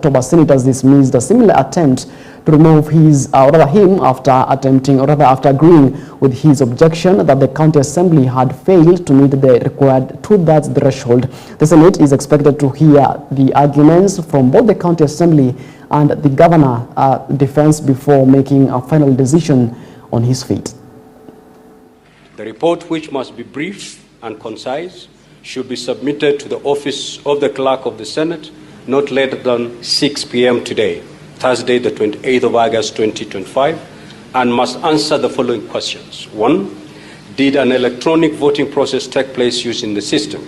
October, senators dismissed a similar attempt to remove him after agreeing with his objection that the county assembly had failed to meet the required two-thirds threshold. The Senate is expected to hear the arguments from both the county assembly and the governor defense before making a final decision on his fate. The report, which must be brief and concise, should be submitted to the office of the clerk of the Senate not later than 6 p.m. today, Thursday, the 28th of August, 2025, and must answer the following questions. 1. Did an electronic voting process take place using the system?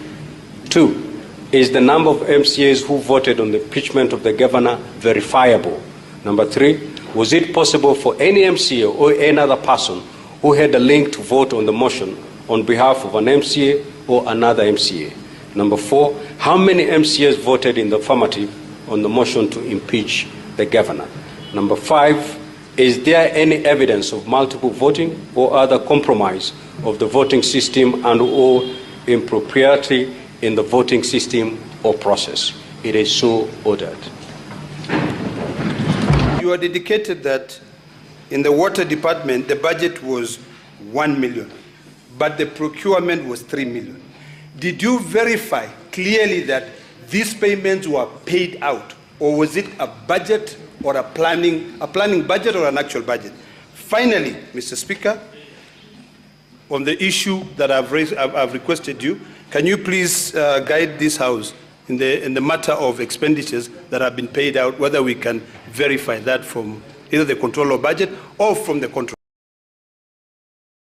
2. Is the number of MCAs who voted on the impeachment of the governor verifiable? Number 3. Was it possible for any MCA or any other person who had a link to vote on the motion on behalf of an MCA or another MCA? Number 4, how many MCAs voted in the affirmative on the motion to impeach the governor? Number 5, is there any evidence of multiple voting or other compromise of the voting system and or impropriety in the voting system or process? It is so ordered. You are dedicated that in the water department, the budget was 1 million, but the procurement was 3 million. Did you verify clearly that these payments were paid out, or was it a budget or a planning budget or an actual budget? Finally, Mr. Speaker, on the issue that I've requested you, can you please guide this House in the matter of expenditures that have been paid out, whether we can verify that from either the controller of budget or from the control.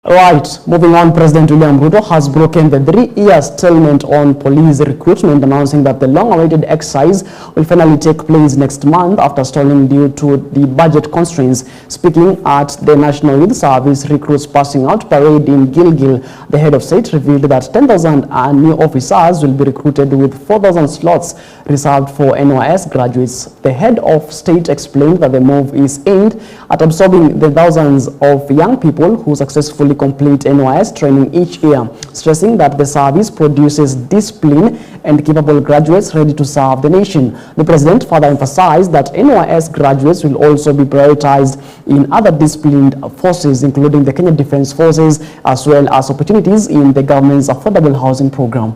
Right, moving on, President William Ruto has broken the 3-year stalemate on police recruitment, announcing that the long-awaited exercise will finally take place next month after stalling due to the budget constraints. Speaking at the National Youth Service Recruits Passing Out Parade in Gilgil, the head of state revealed that 10,000 new officers will be recruited with 4,000 slots reserved for NYS graduates. The head of state explained that the move is aimed at absorbing the thousands of young people who successfully complete NYS training each year, stressing that the service produces disciplined and capable graduates ready to serve the nation. The president further emphasized that NYS graduates will also be prioritized in other disciplined forces, including the Kenya Defense Forces, as well as opportunities in the government's affordable housing program.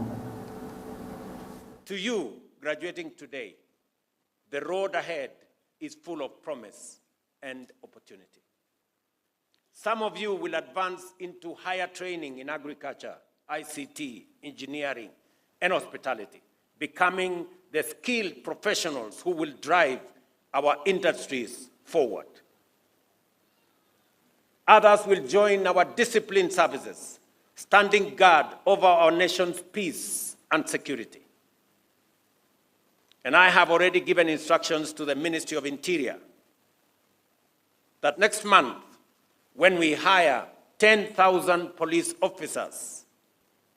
To you, graduating today, the road ahead is full of promise and opportunity. Some of you will advance into higher training in agriculture, ICT, engineering, and hospitality, becoming the skilled professionals who will drive our industries forward. Others will join our disciplined services, standing guard over our nation's peace and security. And I have already given instructions to the Ministry of Interior that next month, when we hire 10,000 police officers,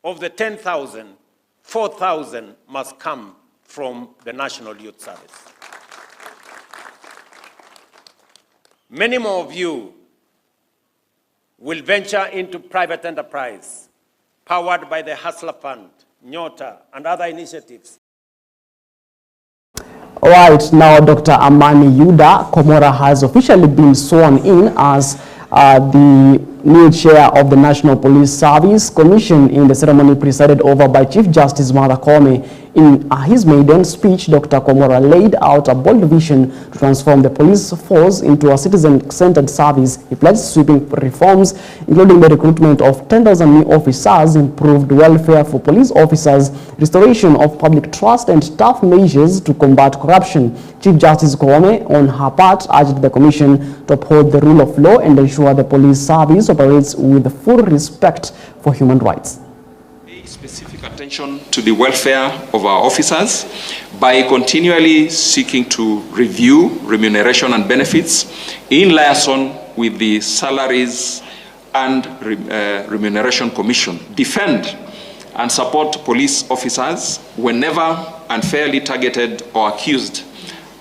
of the 10,000, 4,000 must come from the National Youth Service. Many more of you will venture into private enterprise, powered by the Hustler Fund, Nyota, and other initiatives. Right now, Dr. Amani Yuda Komora has officially been sworn in as the new chair of the National Police Service Commission in the ceremony presided over by Chief Justice Martha Koome. In his maiden speech, Dr. Komora laid out a bold vision to transform the police force into a citizen-centered service. He pledged sweeping reforms, including the recruitment of 10,000 new officers, improved welfare for police officers, restoration of public trust, and tough measures to combat corruption. Chief Justice Koome, on her part, urged the Commission to uphold the rule of law and ensure the police service operates with full respect for human rights. Specific attention to the welfare of our officers by continually seeking to review remuneration and benefits in liaison with the Salaries and Remuneration Commission, defend and support police officers whenever unfairly targeted or accused,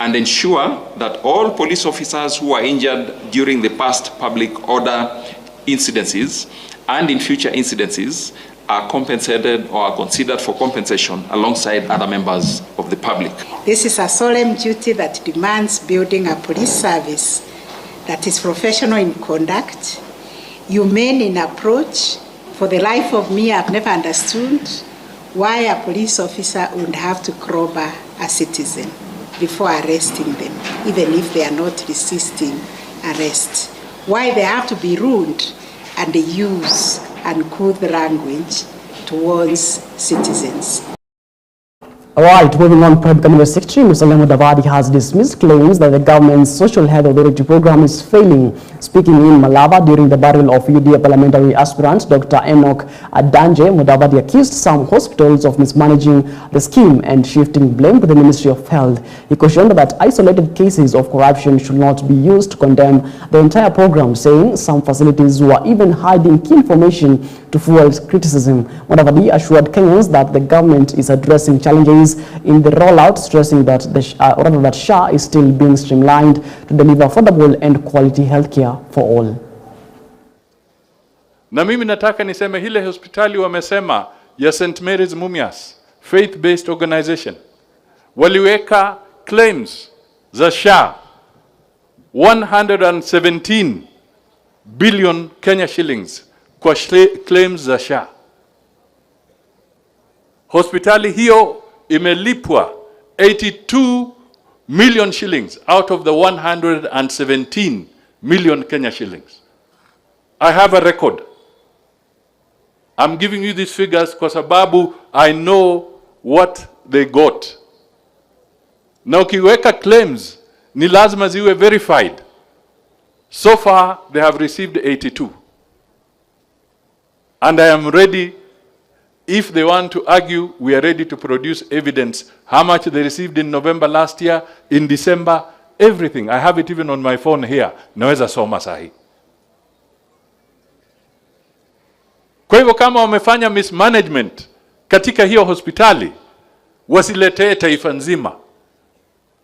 and ensure that all police officers who are injured during the past public order incidences and in future incidences are compensated or are considered for compensation alongside other members of the public. This is a solemn duty that demands building a police service that is professional in conduct, humane in approach. For the life of me, I've never understood why a police officer would have to clobber a citizen before arresting them, even if they are not resisting arrest. Why they have to be rude and use uncouth language towards citizens. All right, moving on, Prime Cabinet Secretary Mr. Lemo Davadi has dismissed claims that the government's Social Health Authority program is failing. Speaking in Malava during the burial of UDA parliamentary aspirant Dr. Enoch Adanje, Mudavadi accused some hospitals of mismanaging the scheme and shifting blame to the Ministry of Health. He cautioned that isolated cases of corruption should not be used to condemn the entire program, saying some facilities were even hiding key information to fuel criticism. Mudavadi assured Kenyans that the government is addressing challenges in the rollout, stressing that that SHA is still being streamlined to deliver affordable and quality healthcare for all. Na mimi nataka niseme hile hospitali wamesema ya St. Mary's Mumias faith-based organization waliweka claims za SHA 117 billion Kenya shillings kwa claims za SHA. Hospitali hiyo imelipwa 82 million shillings out of the 117 million Kenya shillings. I have a record. I'm giving you these figures kwa sababu I know what they got. Na ukiweka claims ni lazima ziwe verified. So far they have received 82. And I am ready. If they want to argue, we are ready to produce evidence. How much they received in November last year, in December, everything. I have it even on my phone here. Naweza soma sahi. Kwa hivyo kama wamefanya mismanagement katika hiyo hospitali, wasiletee taifa nzima.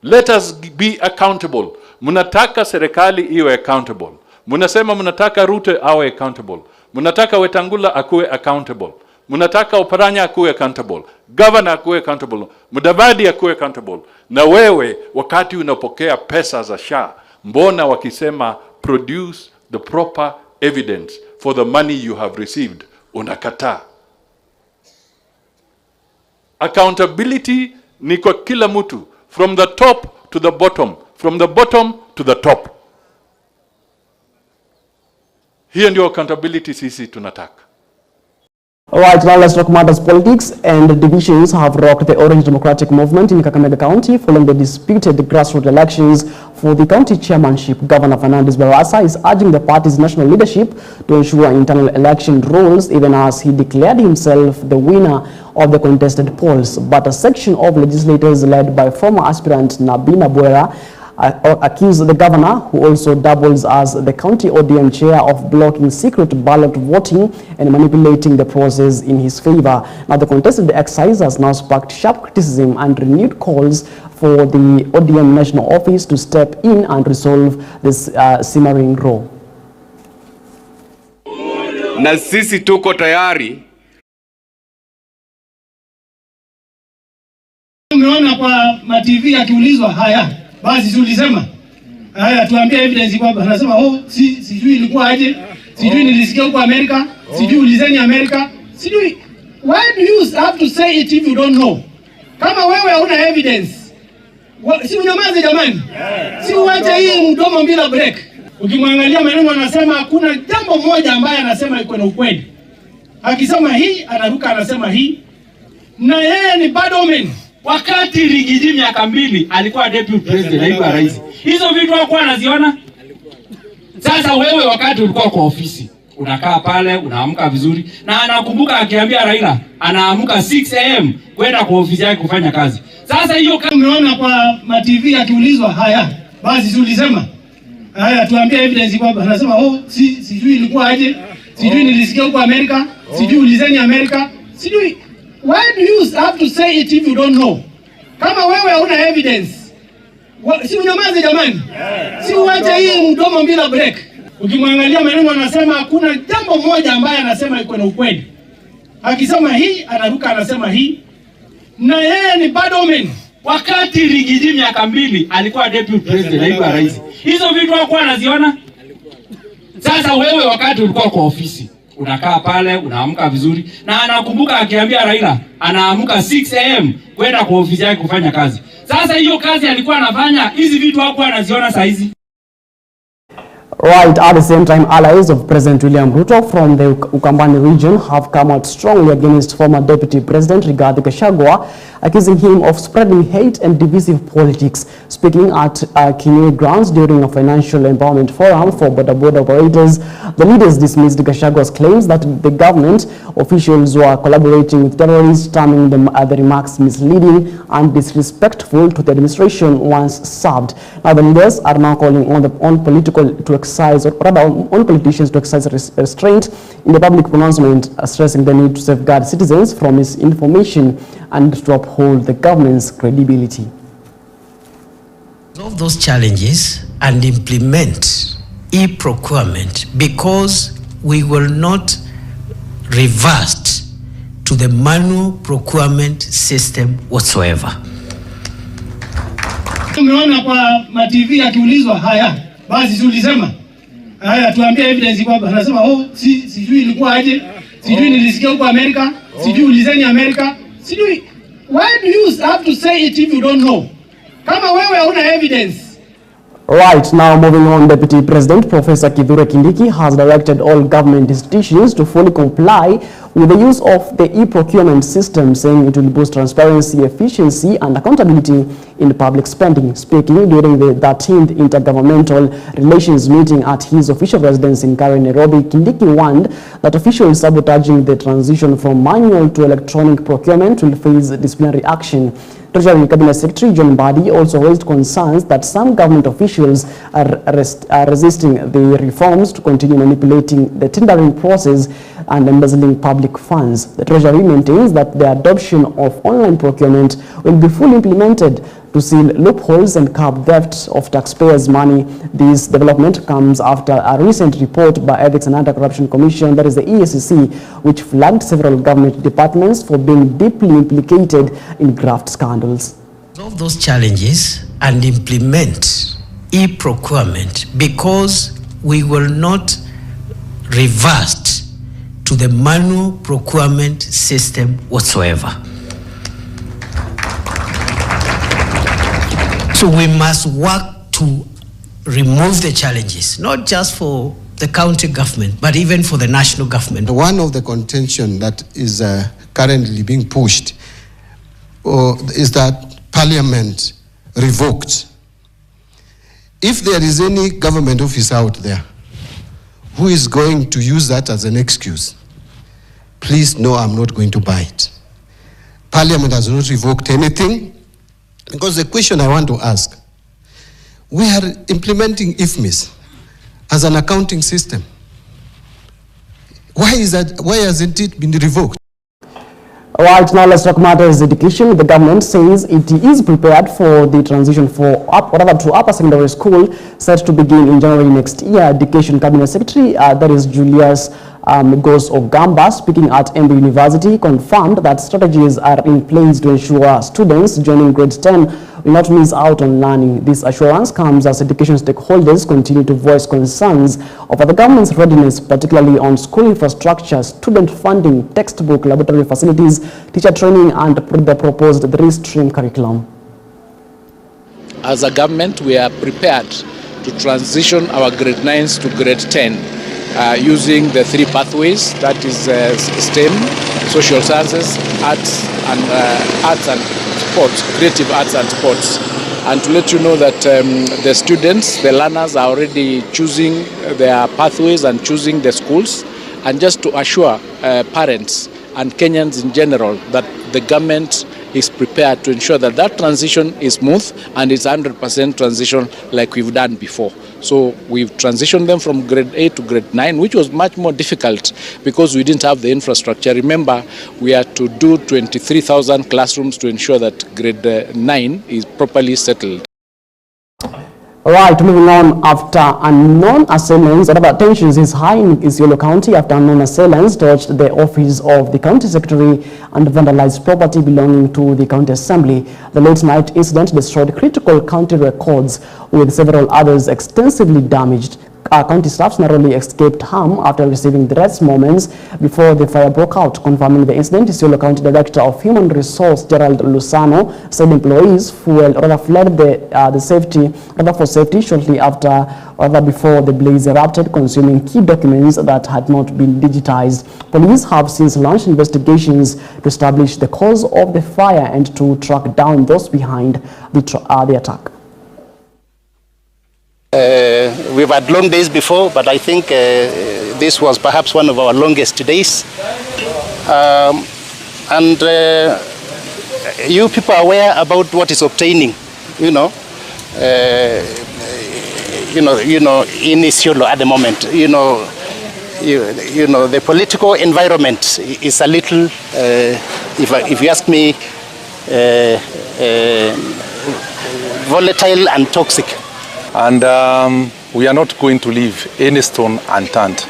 Let us be accountable. Munataka serikali iwe accountable. Munasema munataka Ruto awe accountable. Munataka Wetangula akuwe accountable. Munataka Oparanya akuwe accountable, governor akuwe accountable, Mudavadi akuwe accountable. Na wewe wakati unapokea pesa za SHA, mbona wakisema produce the proper evidence for the money you have received, unakataa? Accountability ni kwa kila mtu, from the top to the bottom, from the bottom to the top. Hiyo ndio accountability sisi tunataka. Alright, now let's talk matters politics. And divisions have rocked the Orange Democratic Movement in Kakamega County following the disputed grassroots elections for the county chairmanship. Governor Fernandes Barasa is urging the party's national leadership to ensure internal election rules, even as he declared himself the winner of the contested polls. But a section of legislators led by former aspirant Nabina Bwera accused the governor, who also doubles as the county ODM chair, of blocking secret ballot voting and manipulating the process in his favor. Now, the contested exercise has now sparked sharp criticism and renewed calls for the ODM national office to step in and resolve this simmering row. Na sisi tuko tayari. Umeona kwa ma-TV akiulizwa haya, basi tulisema haya, tuambie evidence kwamba anasema sijui ilikuwa aje, sijui nilisikia huko Amerika, sijui ulizeni Amerika, sijui. Why do you have to say it if you don't know? Kama wewe hauna evidence, si unyamaze jamani. Si uache hii mdomo bila break. Ukimwangalia maneno anasema hakuna jambo moja ambaye anasema iko na ukweli. Akisema hii anaruka anasema hii. Na yeye ni bad omen. Wakati Rigiji miaka 2 alikuwa deputy president naibu rais. Hizo vitu hakuwa anaziona. Sasa wewe wakati ulikuwa kwa ofisi, unakaa pale, unaamka vizuri, na anakumbuka akiambia Raila, anaamka 6 am kwenda kwa ofisi yake kufanya kazi. Sasa hiyo kama umeona kwa ma-TV akiulizwa haya, basi tulisema haya, tuambie evidence kwamba anasema sijui ilikuwa aje, sijui nilisikia huko Amerika, sijui ulizeni Amerika, sijui. Why do you have to say it if you don't know? Kama wewe hauna evidence, si unyamaze jamani. Si uache hii mdomo bila break. Ukimwangalia maneno anasema hakuna jambo moja ambaye anasema iko na ukweli. akisema hii anaruka anasema hii, na yeye ni bad omen. Wakati Rigiji miaka 2 alikuwa deputy president, naibu wa rais, hizo vitu hakuwa anaziona. Sasa wewe wakati ulikuwa kwa ofisi, unakaa pale, unaamka vizuri, na anakumbuka akiambia Raila anaamka 6 am kwenda kwa ofisi yake kufanya kazi. Sasa hiyo kazi alikuwa anafanya, hizi vitu hakuwa anaziona saa hizi. Right, at the same time, allies of President William Ruto from the Ukambani region have come out strongly against former Deputy President Rigathi Gachagua, accusing him of spreading hate and divisive politics. Speaking at Kinyue grounds during a financial empowerment forum for border operators, the leaders dismissed Gachagua's claims that the government officials were collaborating with terrorists, terming the remarks misleading and disrespectful to the administration once served. Now, the leaders are now calling on politicians to exercise restraint in the public pronouncement, stressing the need to safeguard citizens from misinformation and to uphold the government's credibility. Solve those challenges and implement e-procurement, because we will not revert to the manual procurement system whatsoever. Tumeona kwa ma-TV akiulizwa haya, basi tulisema haya, tuambie evidence kwamba anasema sijui ilikuwa aje, sijui nilisikia huko Amerika, sijui ulizeni Amerika, sijui. Why do you have to say it if you don't know? Kama wewe huna evidence. Right, now moving on, Deputy President Professor Kithure Kindiki has directed all government institutions to fully comply with the use of the e-procurement system, saying it will boost transparency, efficiency and accountability in public spending. Speaking during the 13th Intergovernmental Relations meeting at his official residence in Karen, Nairobi, Kindiki warned that officials sabotaging the transition from manual to electronic procurement will face disciplinary action. Treasury Cabinet Secretary John Mbadi also raised concerns that some government officials are resisting the reforms to continue manipulating the tendering process and embezzling public funds. The Treasury maintains that the adoption of online procurement will be fully implemented to seal loopholes and curb theft of taxpayers' money. This development comes after a recent report by Ethics and Anti-Corruption Commission, that is the EACC, which flagged several government departments for being deeply implicated in graft scandals. Solve those challenges and implement e-procurement, because we will not revert to the manual procurement system whatsoever. So we must work to remove the challenges, not just for the county government, but even for the national government. One of the contention that is currently being pushed is that Parliament revoked. If there is any government office out there who is going to use that as an excuse, please know I'm not going to buy it. Parliament has not revoked anything. Because the question I want to ask, we are implementing IFMIS as an accounting system. Why is that? Why hasn't it been revoked? All right, now let's talk matters education. The government says it is prepared for the transition to upper secondary school set to begin in January next year. Education Cabinet Secretary, that is Julius Gos Ogamba, speaking at MB University, confirmed that strategies are in place to ensure students joining grade 10 will not miss out on learning. This assurance comes as education stakeholders continue to voice concerns over the government's readiness, particularly on school infrastructure, student funding, textbook, laboratory facilities, teacher training, and the proposed 3-stream curriculum. As a government, we are prepared to transition our grade 9s to grade 10. Using the 3 pathways, that is STEM, social sciences, arts and sports, creative arts and sports. And to let you know that the students, the learners are already choosing their pathways and choosing the schools, and just to assure parents and Kenyans in general that the government is prepared to ensure that that transition is smooth and it's 100% transition like we've done before. So we've transitioned them from grade 8 to grade 9, which was much more difficult because we didn't have the infrastructure. Remember, we had to do 23,000 classrooms to ensure that grade 9 is properly settled. All right, moving on. After unknown assailants, other tensions is high in Isiolo County after unknown assailants touched the office of the county secretary and vandalized property belonging to the county assembly. The late night incident destroyed critical county records, with several others extensively damaged. County staff narrowly escaped harm after receiving threats moments before the fire broke out. Confirming the incident, Isiolo County Director of Human Resource Gerald Lusano said employees fled for safety shortly before the blaze erupted, consuming key documents that had not been digitized. Police have since launched investigations to establish the cause of the fire and to track down those behind the attack. We've had long days before, but I think this was perhaps one of our longest days. You people are aware about what is obtaining, in Isiolo at the moment. The political environment is a little, if you ask me, volatile and toxic. And we are not going to leave any stone unturned.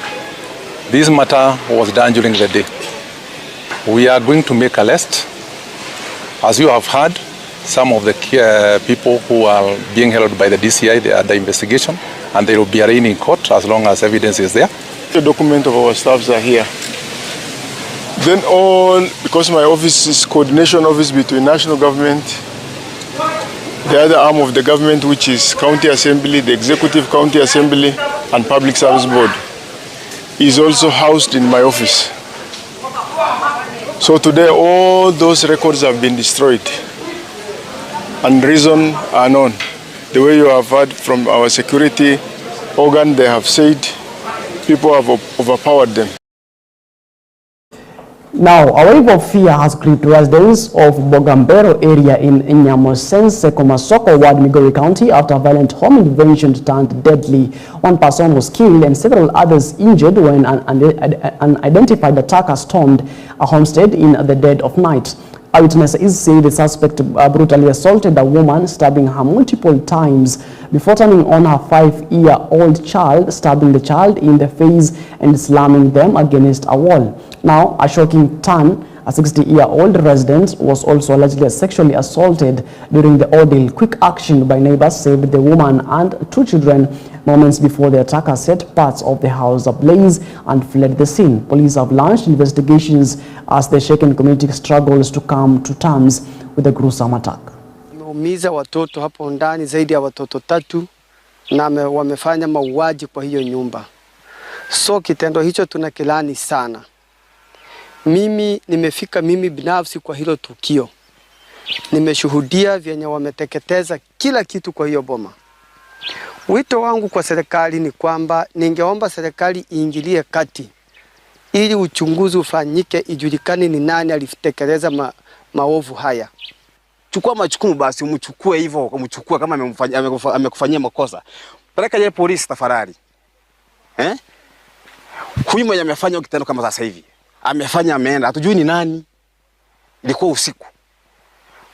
This matter was done during the day. We are going to make a list. As you have heard, some of the people who are being held by the DCI, they are under investigation, and they will be arraigned in court as long as evidence is there. The document of our staffs are here. Then because my office is coordination office between national government, the other arm of the government, which is County Assembly, the Executive County Assembly, and Public Service Board, is also housed in my office. So today, all those records have been destroyed, and reason are known. The way you have heard from our security organ, they have said people have overpowered them. Now, a wave of fear has gripped residents of Bogambero area in Nyamosense, Komasoko ward, Migori County after a violent home invasion turned deadly. One person was killed and several others injured when an unidentified attacker stormed a homestead in the dead of night. Eyewitnesses say the suspect brutally assaulted a woman, stabbing her multiple times before turning on her 5-year-old child, stabbing the child in the face and slamming them against a wall. Now, a shocking turn, a 60-year-old resident was also allegedly sexually assaulted during the ordeal. Quick action by neighbors saved the woman and 2 children moments before the attacker set parts of the house ablaze and fled the scene. Police have launched investigations as the shaken community struggles to come to terms with the gruesome attack. Ameumiza watoto hapo ndani zaidi ya watoto 3 na wamefanya mauaji kwa hiyo nyumba. So kitendo hicho tunakilani sana. Mimi nimefika binafsi kwa hilo tukio. Nimeshuhudia vyenye wameteketeza kila kitu kwa hiyo boma. Wito wangu kwa serikali ni kwamba ningeomba serikali iingilie kati ili uchunguzi ufanyike, ijulikane ni nani alitekeleza maovu haya. Chukua majukumu basi, umchukue hivyo, umchukue kama amekufanyia makosa. Peleka yeye polisi tafadhali. Huyu mwenye amefanya kitendo kama sasa hivi, amefanya ameenda, hatujui ni nani. Ilikuwa usiku.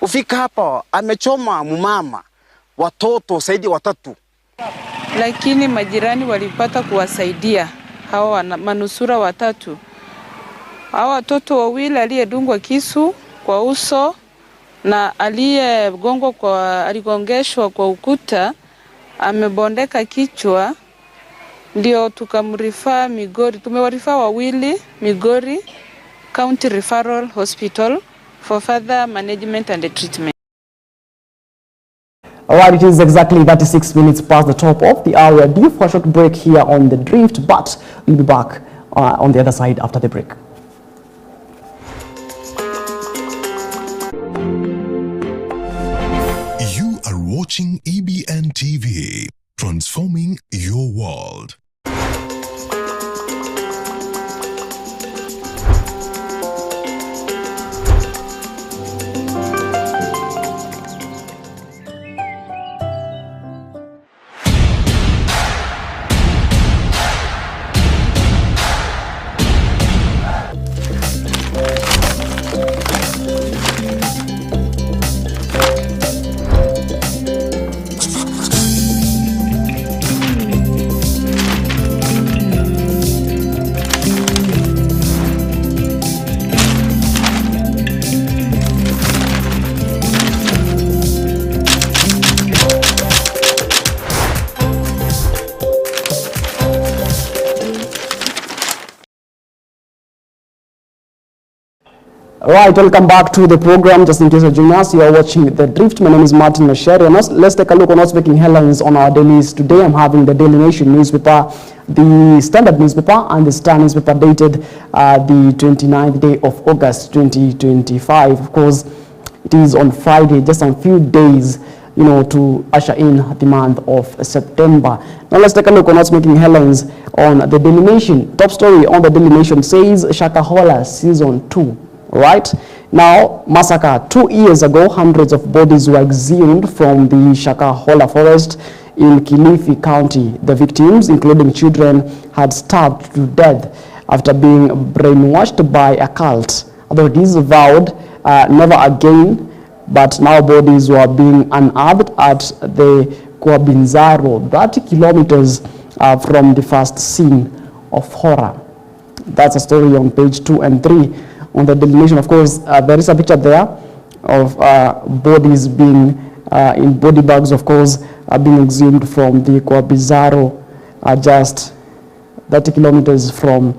Ufika hapa, amechoma mumama, watoto zaidi 3. Lakini majirani walipata kuwasaidia hawa manusura 3. Hawa watoto 2 aliyedungwa kisu kwa uso na aligongeshwa kwa ukuta, amebondeka kichwa, ndio tukamrifaa Migori. Tumewarifaa 2 Migori County Referral Hospital for further management and treatment. Alright, it is exactly 36 minutes past the top of the hour. Due for a short break here on The Drift, but we'll be back on the other side after the break. You are watching EBN TV, transforming your world. Right, welcome back to the program. Just in case of joining us, you are watching The Drift. My name is Martin Masheri. And let's take a look on what's making headlines on our dailies. Today I'm having the Daily Nation newspaper, the Standard newspaper, and the Star newspaper dated the 29th day of August 2025. Of course, it is on Friday, just a few days, you know, to usher in the month of September. Now let's take a look on what's making headlines on the Daily Nation. Top story on the Daily Nation says Shakahola Season 2. Right now, massacre 2 years ago, hundreds of bodies were exhumed from the Shakahola forest in Kilifi County. The victims, including children, had starved to death after being brainwashed by a cult. Authorities vowed never again, but now bodies were being unearthed at the Kwabinzaro, 30 kilometers from the first scene of horror. That's a story on page 2 and 3. On the Daily Nation, of course, there is a picture there of bodies being in body bags, of course, being exhumed from the Kwabizaro, just 30 kilometers from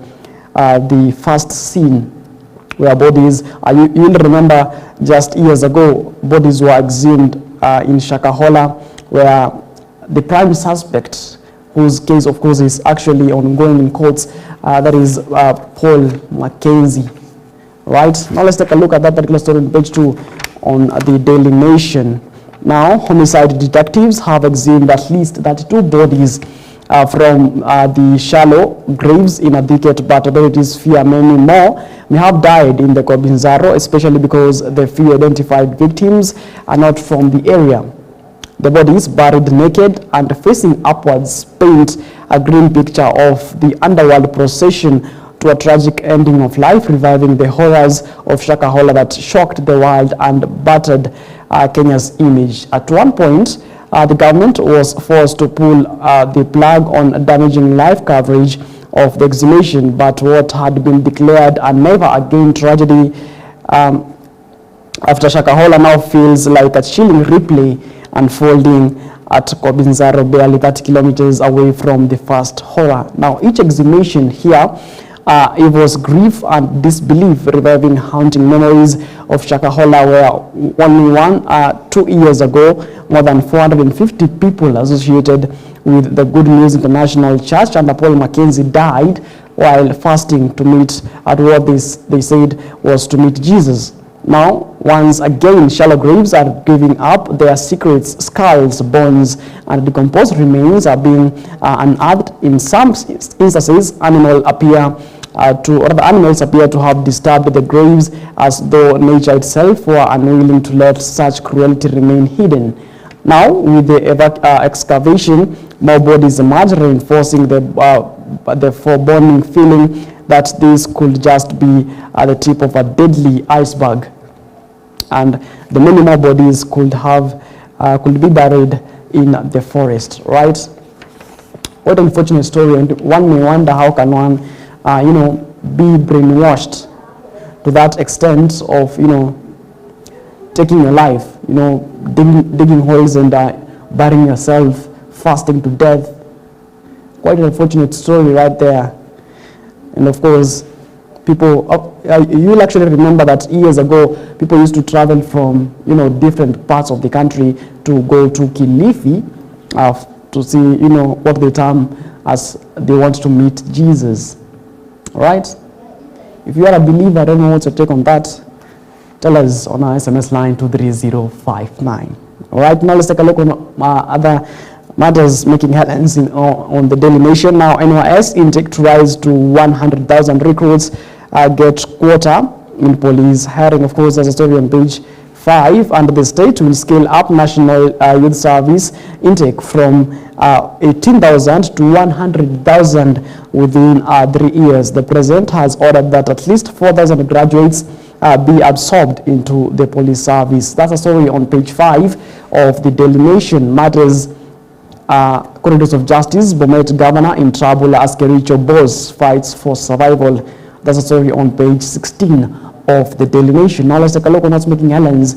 the first scene where bodies, you will remember just years ago, bodies were exhumed in Shakahola, where the prime suspect, whose case, of course, is actually ongoing in courts, that is Paul Mackenzie. Right, now let's take a look at that particular story on page 2 on the Daily Nation. Now, homicide detectives have exhumed at least 32 bodies from the shallow graves in a decade, but authorities fear many more may have died in the Kwabinzaro, especially because the few identified victims are not from the area. The bodies, buried naked and facing upwards, paint a grim picture of the underworld procession to a tragic ending of life, reviving the horrors of Shakahola that shocked the world and battered Kenya's image. At one point, the government was forced to pull the plug on damaging live coverage of the exhumation, but what had been declared a never again tragedy after Shakahola now feels like a chilling replay unfolding at Kwabinzaro, barely 30 kilometers away from the first horror. Now, each exhumation here evokes grief and disbelief, reviving haunting memories of Shakahola, where only 2 years ago, more than 450 people associated with the Good News International Church under Paul Mackenzie died while fasting to meet at what they said was to meet Jesus. Now, once again, shallow graves are giving up their secrets. Skulls, bones, and decomposed remains are being unearthed. In some instances, animals appear to have disturbed the graves, as though nature itself were unwilling to let such cruelty remain hidden. Now, with the excavation, more bodies emerge, reinforcing the foreboding feeling that this could just be the tip of a deadly iceberg, and the many more bodies could be buried in the forest. Right? What an unfortunate story, and one may wonder how can one, be brainwashed to that extent of, taking your life, digging holes and burying yourself, fasting to death. Quite an unfortunate story right there. And of course, people, you'll actually remember that years ago, people used to travel from, different parts of the country to go to Kilifi to see, what they term as they want to meet Jesus. Right? If you are a believer, I don't know what's your take on that. Tell us on our SMS line 23059. All right, now let's take a look on other matters making headlines on the Daily Nation. Now, NYS intake to rise to 100,000 recruits get quota in police hiring. Of course, there's a story on page 5, and the state will scale up national youth service intake from 18,000 to 100,000 within 3 years. The president has ordered that at least 4,000 graduates be absorbed into the police service. That's a story on page 5 of the Daily Nation. Matters corridors of justice, Bomet governor in trouble as Kericho boss fights for survival. That's a story on page 16 of the Daily Nation. Now let's take a look on what's making headlines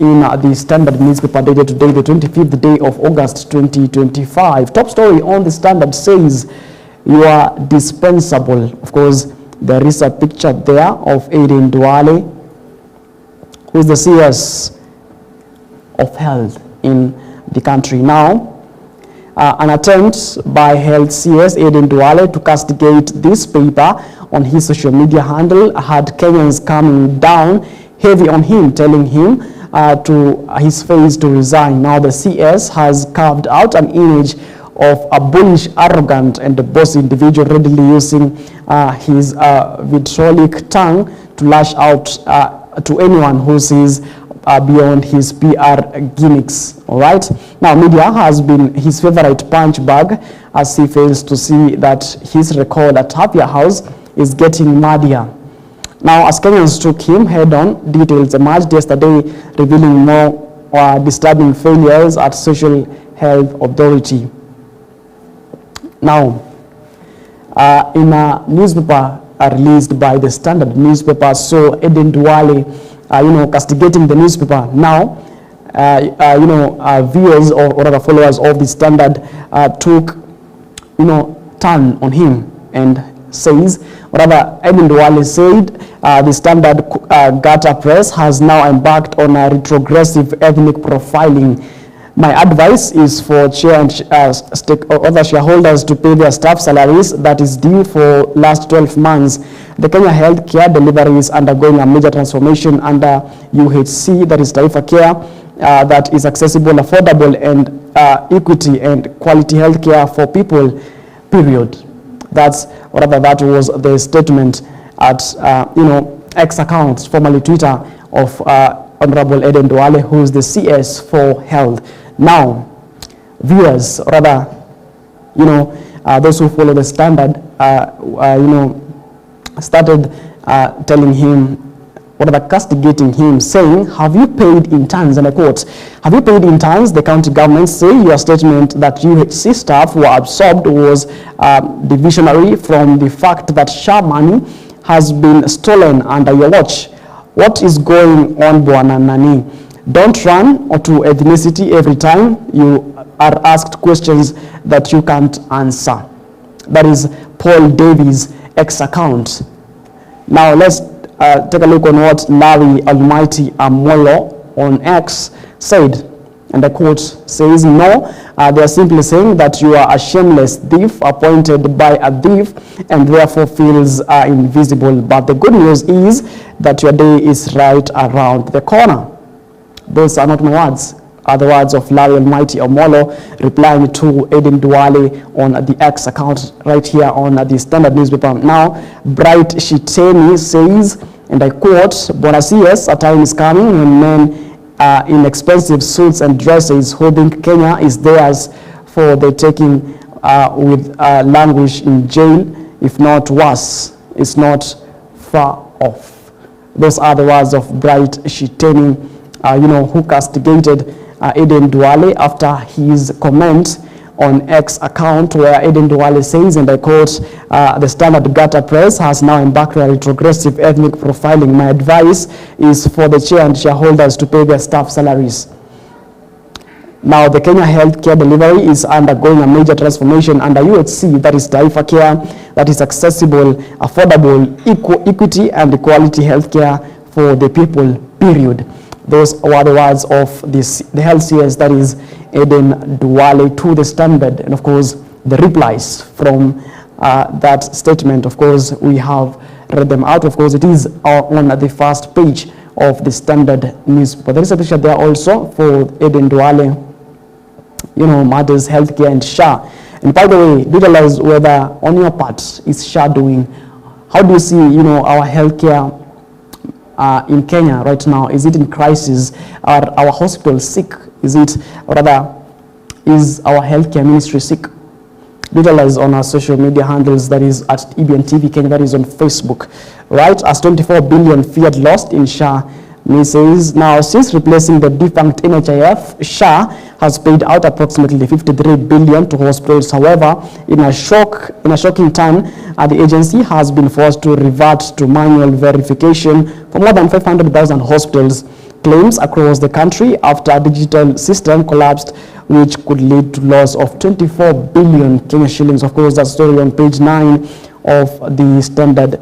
in the Standard newspaper dated today, the 25th day of August 2025. Top story on the Standard says you are dispensable. Of course, There is a picture there of Aden Duale, who is the CS of health in the country. Now, an attempt by health CS Aden Duale to castigate this paper on his social media handle had Kenyans coming down heavy on him, telling him to his face to resign. Now the CS has carved out an image of a bullish, arrogant, and bossy individual, readily using his vitriolic tongue to lash out to anyone who sees beyond his PR gimmicks. All right. Now, media has been his favorite punch bag, as he fails to see that his record at Tapia House is getting muddier. Now, as Kenyans took him head-on, details emerged yesterday revealing more disturbing failures at Social Health Authority. Now, in a newspaper released by the Standard newspaper, so Aden Duale, castigating the newspaper. Now, viewers or rather followers of the Standard took, turn on him and says, rather, Aden Duale said the Standard Gata Press has now embarked on a retrogressive ethnic profiling. My advice is for chair and other shareholders to pay their staff salaries that is due for last 12 months. The Kenya healthcare delivery is undergoing a major transformation under UHC, that is Taifa Care, that is accessible, affordable, and equity and quality healthcare for people, period. That was the statement at, X account, formerly Twitter, of Honorable Aden Duale, who is the CS for health. Now, viewers, those who follow the Standard, started telling him, castigating him, saying, have you paid in tons? And I quote, have you paid in tons? The county government say your statement that UHC staff were absorbed was divisionary from the fact that SHA money has been stolen under your watch. What is going on, Bwana Nani? Don't run to ethnicity every time you are asked questions that you can't answer. That is Paul Davies' X account. Now let's take a look on what Larry Almighty Amolo on X said. And the quote says, no, they are simply saying that you are a shameless thief appointed by a thief and therefore feels invisible. But the good news is that your day is right around the corner. Those are not my words, are the words of Larry Almighty Omolo replying to Aden Duale on the X account right here on the Standard newspaper. Now, Bright Shiteni says, and I quote, Bwana CS, a time is coming when men in expensive suits and dresses who think Kenya is theirs for the taking with language in jail, if not worse. It's not far off. Those are the words of Bright Shiteni, who castigated Aden Duale after his comment on X account, where Aden Duale says, and I quote, the Standard Gata Press has now embarked on retrogressive ethnic profiling. My advice is for the chair and shareholders to pay their staff salaries. Now, the Kenya healthcare delivery is undergoing a major transformation under UHC, that is Taifa Care, that is accessible, affordable, equity, and quality healthcare for the people, period. Those were the words of the health CS, that is Aden Duale, to the Standard. And of course, the replies from that statement, of course, we have read them out. Of course, it is on the first page of the Standard newspaper. There is a picture there also for Aden Duale, matters healthcare and SHA. And by the way, do realize whether on your part is SHA doing? How do you see, our healthcare in Kenya right now? Is it in crisis? Are our hospitals sick? Is our healthcare ministry sick? Utilize on our social media handles, that is at EBN TV Kenya, that is on Facebook, right? As 24 billion fiat lost in SHA. He says, now since replacing the defunct NHIF, SHA has paid out approximately 53 billion to hospitals. However, in a shocking turn, the agency has been forced to revert to manual verification for more than 500,000 hospitals claims across the country after a digital system collapsed, which could lead to loss of 24 billion Kenya shillings. Of course, that story on page 9 of the Standard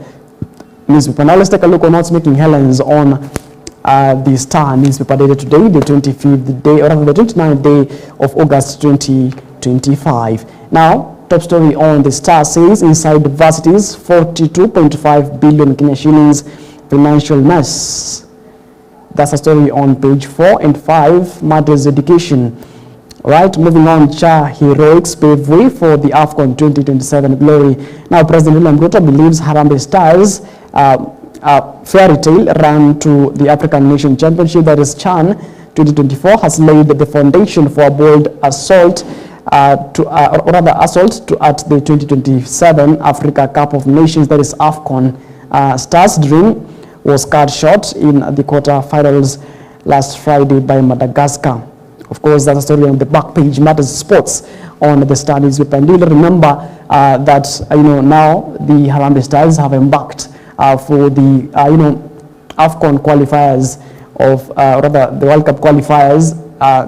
newspaper. Now let's take a look on what's making headlines on the Star newspaper dated today, the 25th day, or rather the 29th day of August 2025. Now, top story on the Star says inside varsities, 42.5 billion Kenya shillings financial mess. That's a story on page 4 and 5, matters education. Right, moving on, heroics pave way for the AFCON 2027 glory. Now, President William Ruto believes Harambee Stars fairy tale run to the African Nation Championship, that is CHAN 2024, has laid the foundation for a bold assault at the 2027 Africa Cup of Nations, that is AFCON. Stars' dream was cut short in the quarter-finals last Friday by Madagascar. Of course, that's a story on the back page, matters sports on the Star newspaper. And you'll remember that now the Harambee Stars have embarked for the AFCON qualifiers of rather the World Cup qualifiers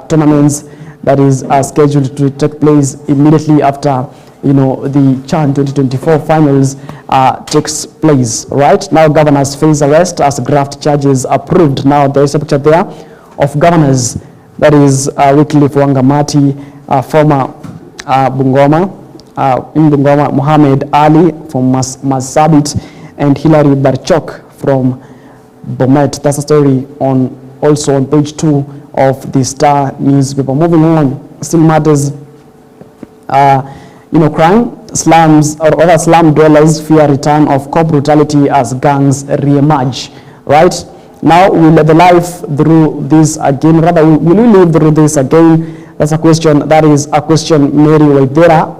tournaments that is scheduled to take place immediately after the CHAN 2024 finals takes place. Right now, governors face arrest as graft charges approved. Now there is a picture there of governors, that is Wycliffe Wangamati, former Bungoma, Mohammed Ali from Marsabit, and Hilary Barchok from Bomet. That's a story also on page 2 of the Star newspaper. Moving on, still matters, crime, slums, or other slum dwellers fear return of cop brutality as gangs re-emerge. Right now, will the life through this again? Rather, will we live through this again? That's a question. That is a question Mary Waithera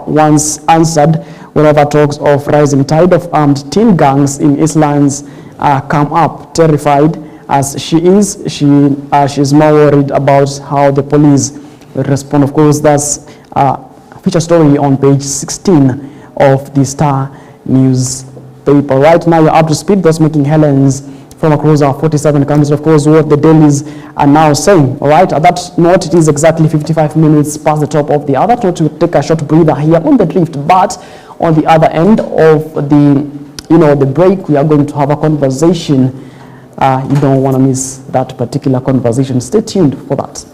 once answered whenever talks of rising tide of armed teen gangs in Eastlands come up. Terrified as she is, she's more worried about how the police will respond. Of course, that's a feature story on page 16 of the Star newspaper. Right now, you're up to speed. That's making headlines from across our 47 countries. Of course, what the dailies are now saying. All right, at that note, it is exactly 55 minutes past the top of the hour. To take a short breather here on the drift, but on the other end of the the break, we are going to have a conversation. You don't want to miss that particular conversation. Stay tuned for that.